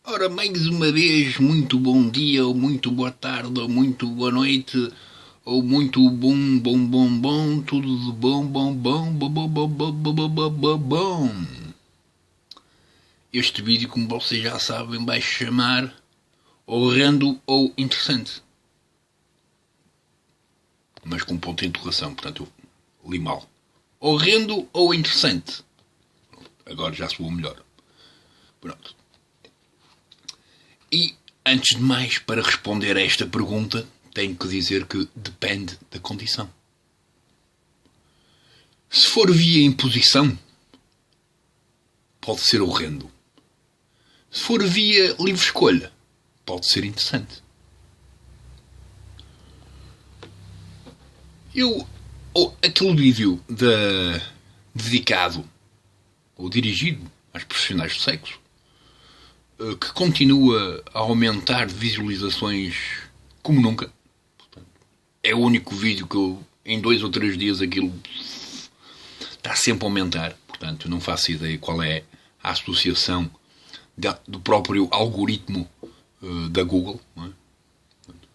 Ora, mais uma vez, muito bom dia, ou muito boa tarde, ou muito boa noite, ou muito bom, tudo de bom. Este vídeo, como vocês já sabem, vai chamar horrendo ou interessante. Mas com ponto de interrogação, portanto eu li mal. Horrendo ou interessante? Agora já soou melhor. Pronto. E, antes de mais, para responder a esta pergunta, tenho que dizer que depende da condição. Se for via imposição, pode ser horrendo. Se for via livre escolha, pode ser interessante. Aquele vídeo dedicado ou dirigido às profissionais de sexo, que continua a aumentar de visualizações como nunca. Portanto, é o único vídeo que eu, em 2 ou 3 dias, aquilo está sempre a aumentar. Portanto, não faço ideia qual é a associação do próprio algoritmo da Google. Não é?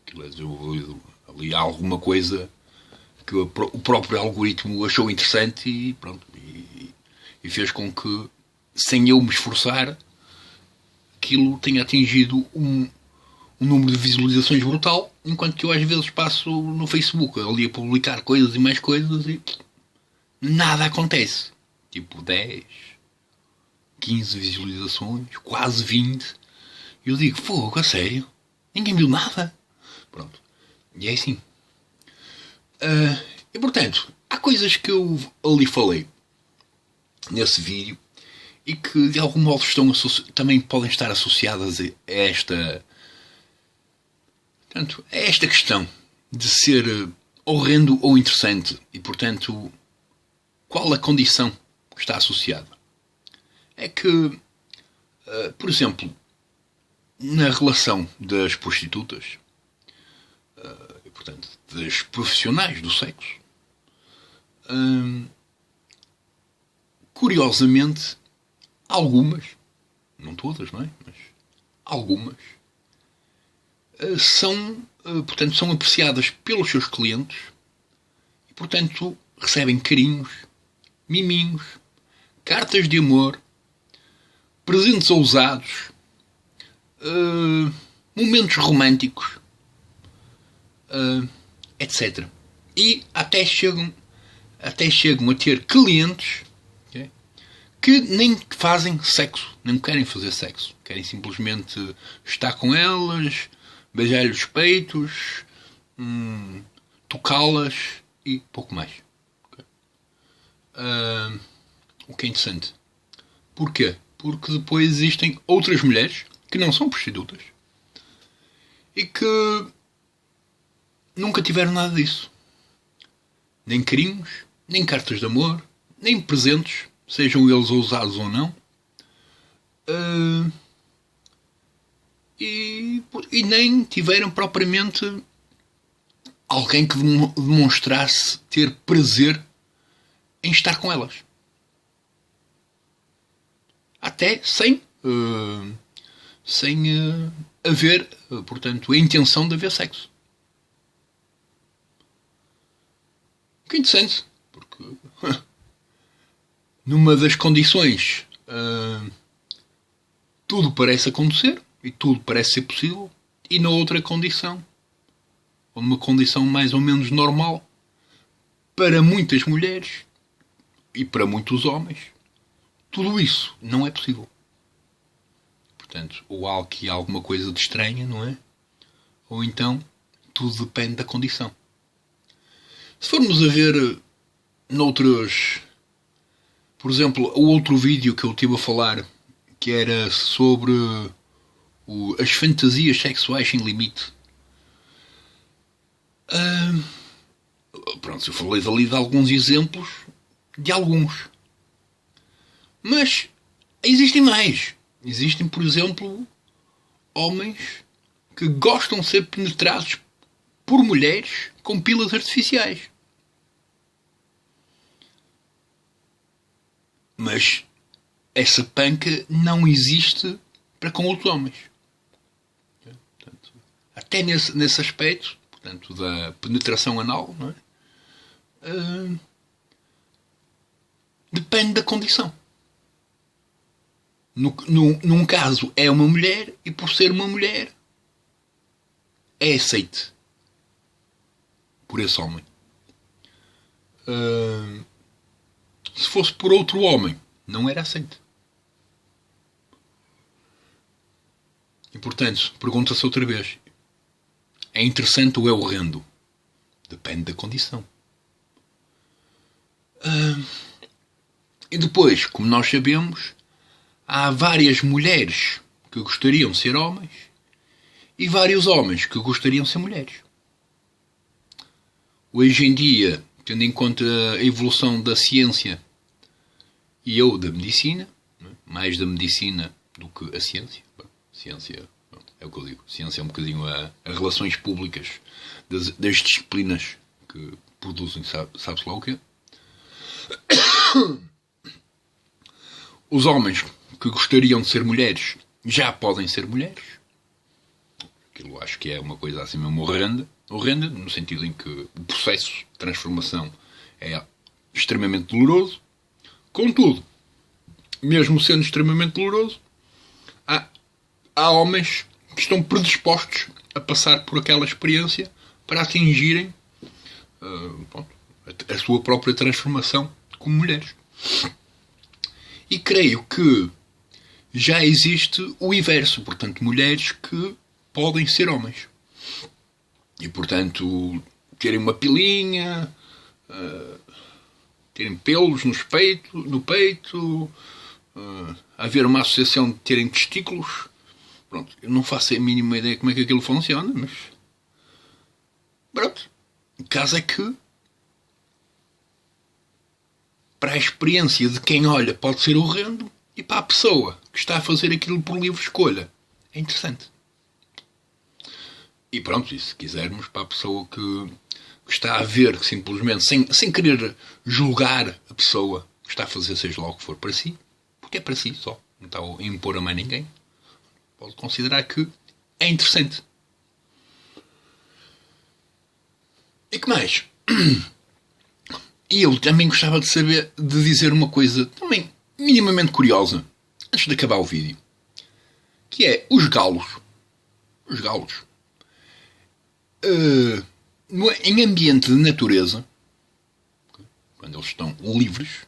Aquilo é desenvolvido ali, há alguma coisa que o próprio algoritmo achou interessante e pronto. E fez com que, sem eu me esforçar, aquilo tenha atingido um número de visualizações brutal, enquanto que eu às vezes passo no Facebook ali a publicar coisas e mais coisas e nada acontece. Tipo 10, 15 visualizações, quase 20. E eu digo, fogo, a sério? Ninguém viu nada? Pronto. E é assim. E portanto, há coisas que eu ali falei nesse vídeo e que de algum modo também podem estar associadas a esta questão de ser horrendo ou interessante e, portanto, qual a condição que está associada. É que, por exemplo, na relação das prostitutas, e, portanto, das profissionais do sexo, curiosamente, algumas, não todas, não é? Mas algumas são apreciadas pelos seus clientes e, portanto, recebem carinhos, miminhos, cartas de amor, presentes ousados, momentos românticos, etc. E até chegam a ter clientes que nem fazem sexo, nem querem fazer sexo. Querem simplesmente estar com elas, beijar-lhes os peitos, tocá-las e pouco mais. O que é interessante. Porquê? Porque depois existem outras mulheres que não são prostitutas e que nunca tiveram nada disso. Nem carinhos, nem cartas de amor, nem presentes, sejam eles ousados ou não, e nem tiveram propriamente alguém que demonstrasse ter prazer em estar com elas. Até sem haver, portanto, a intenção de haver sexo. Que interessante, porque numa das condições tudo parece acontecer e tudo parece ser possível, e na outra condição, ou numa condição mais ou menos normal, para muitas mulheres e para muitos homens, tudo isso não é possível. Portanto, ou há aqui alguma coisa de estranha, não é? Ou então tudo depende da condição. Se formos a ver noutros, por exemplo, o outro vídeo que eu estive a falar, que era sobre as fantasias sexuais sem limite. Pronto, eu falei dali de alguns exemplos, de alguns. Mas existem mais. Existem, por exemplo, homens que gostam de ser penetrados por mulheres com pilas artificiais. Mas essa panca não existe para com outros homens. Portanto, até nesse aspecto, portanto, da penetração anal, não é? Depende da condição. Num caso é uma mulher e por ser uma mulher é aceite por esse homem. Se fosse por outro homem, não era aceite. E portanto, pergunta-se outra vez: é interessante ou é horrendo? Depende da condição. E depois, como nós sabemos, há várias mulheres que gostariam de ser homens e vários homens que gostariam de ser mulheres. Hoje em dia, tendo em conta a evolução da ciência e ou da medicina, mais da medicina do que a ciência. Ciência, é o que eu digo. Ciência é um bocadinho a relações públicas das disciplinas que produzem, sabe-se lá o quê? Os homens que gostariam de ser mulheres já podem ser mulheres. Aquilo acho que é uma coisa assim mesmo horrenda. Horrenda no sentido em que o processo de transformação é extremamente doloroso. Contudo, mesmo sendo extremamente doloroso, há homens que estão predispostos a passar por aquela experiência para atingirem a sua própria transformação como mulheres. E creio que já existe o inverso, portanto, mulheres que podem ser homens. E, portanto, terem uma pilinha, terem pelos no peito, haver uma associação de terem testículos. Pronto, eu não faço a mínima ideia como é que aquilo funciona, mas... Pronto. O caso é que, para a experiência de quem olha, pode ser horrendo, e para a pessoa que está a fazer aquilo por livre escolha, é interessante. E pronto, e se quisermos, para a pessoa que está a ver, que simplesmente, sem querer julgar a pessoa que está a fazer seja lá o que for para si, porque é para si só, não está a impor a mais ninguém, pode considerar que é interessante. E que mais? E eu também gostava de saber, de dizer uma coisa também minimamente curiosa, antes de acabar o vídeo, que é os galos. Os galos. Em ambiente de natureza, quando eles estão livres,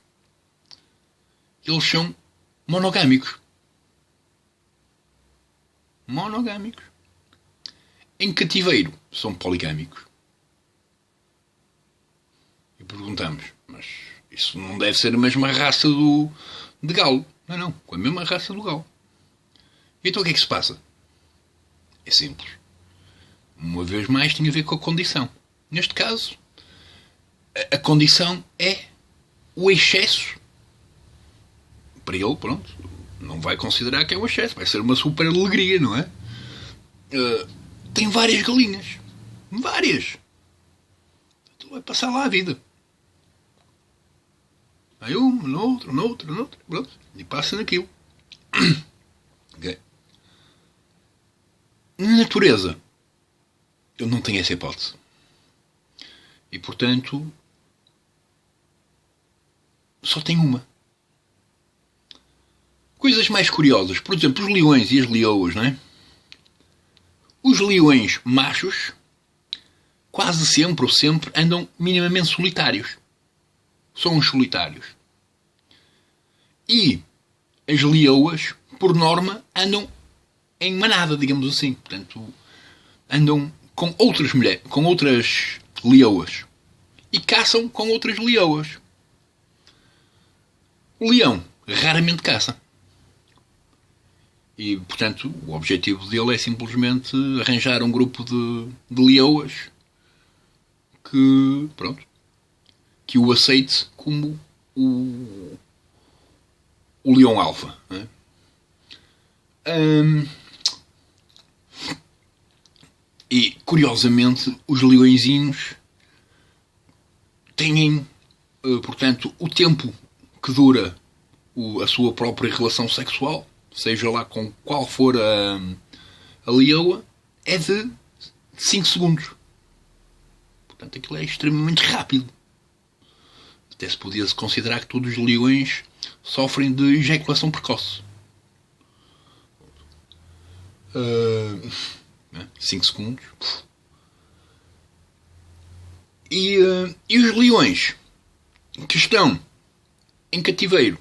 eles são monogâmicos. Monogâmicos. Em cativeiro, são poligâmicos. E perguntamos, mas isso não deve ser a mesma raça de galo? Não, não, com a mesma raça do galo. E então o que é que se passa? É simples. Uma vez mais tem a ver com a condição. Neste caso, a condição é o excesso. Para ele, pronto, não vai considerar que é o excesso. Vai ser uma super alegria, não é? Tem várias galinhas. Várias. Então vai passar lá a vida. Vai uma, noutra, pronto. E passa naquilo. Okay. Na natureza, eu não tenho essa hipótese. E, portanto, só tem uma. Coisas mais curiosas. Por exemplo, os leões e as leoas, não é? Os leões machos quase sempre ou sempre andam minimamente solitários. São os solitários. E as leoas, por norma, andam em manada, digamos assim. Portanto, andam com outras mulheres, com outras leoas. E caçam com outras leoas. O leão raramente caça. E, portanto, o objetivo dele é simplesmente arranjar um grupo de leoas que, pronto, que o aceite como o leão alfa. Né? E, curiosamente, os leõezinhos têm, portanto, o tempo que dura a sua própria relação sexual seja lá com qual for a leoa, é de 5 segundos. Portanto, aquilo é extremamente rápido. Até se podia-se considerar que todos os leões sofrem de ejaculação precoce. 5 segundos. E os leões que estão em cativeiro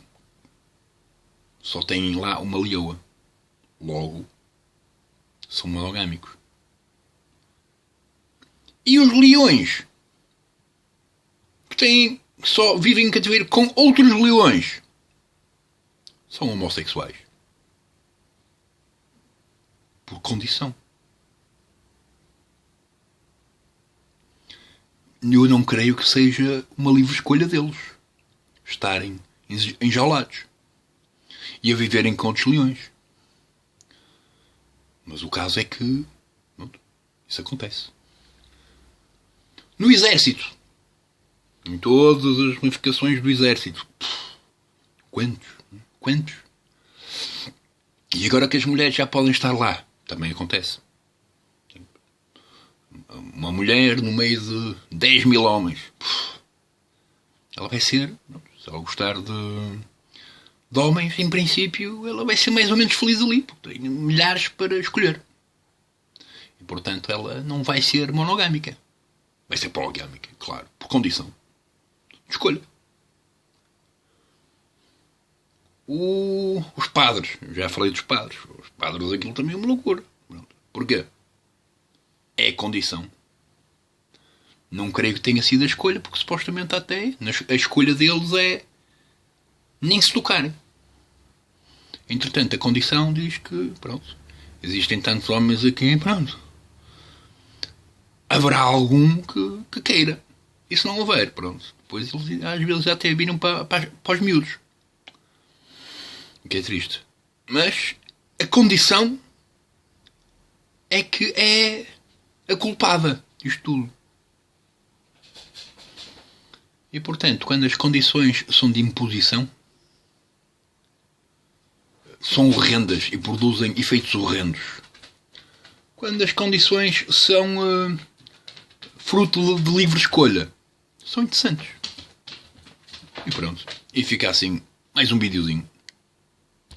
só têm lá uma leoa. Logo, são monogâmicos. E os leões que só vivem em cativeiro com outros leões são homossexuais. Por condição. Eu não creio que seja uma livre escolha deles estarem enjaulados e a viverem com outros leões. Mas o caso é que isso acontece. No exército, em todas as ramificações do exército, quantos? E agora que as mulheres já podem estar lá, também acontece. Uma mulher no meio de 10 mil homens, ela vai ser, se ela gostar de homens, em princípio, ela vai ser mais ou menos feliz ali, porque tem milhares para escolher. E, portanto, ela não vai ser monogâmica. Vai ser poligâmica, claro, por condição de escolha. Os padres, já falei dos padres. Os padres, aquilo também é uma loucura. Porquê? É condição. Não creio que tenha sido a escolha, porque supostamente até a escolha deles é nem se tocarem. Entretanto, a condição diz que, pronto, existem tantos homens aqui, pronto, haverá algum que queira. E se não houver, pronto, depois eles às vezes até viram para os miúdos. O que é triste. Mas a condição é que é a culpada disto tudo. E, portanto, quando as condições são de imposição, são horrendas e produzem efeitos horrendos. Quando as condições são fruto de livre escolha, são interessantes. E pronto. E fica assim mais um videozinho.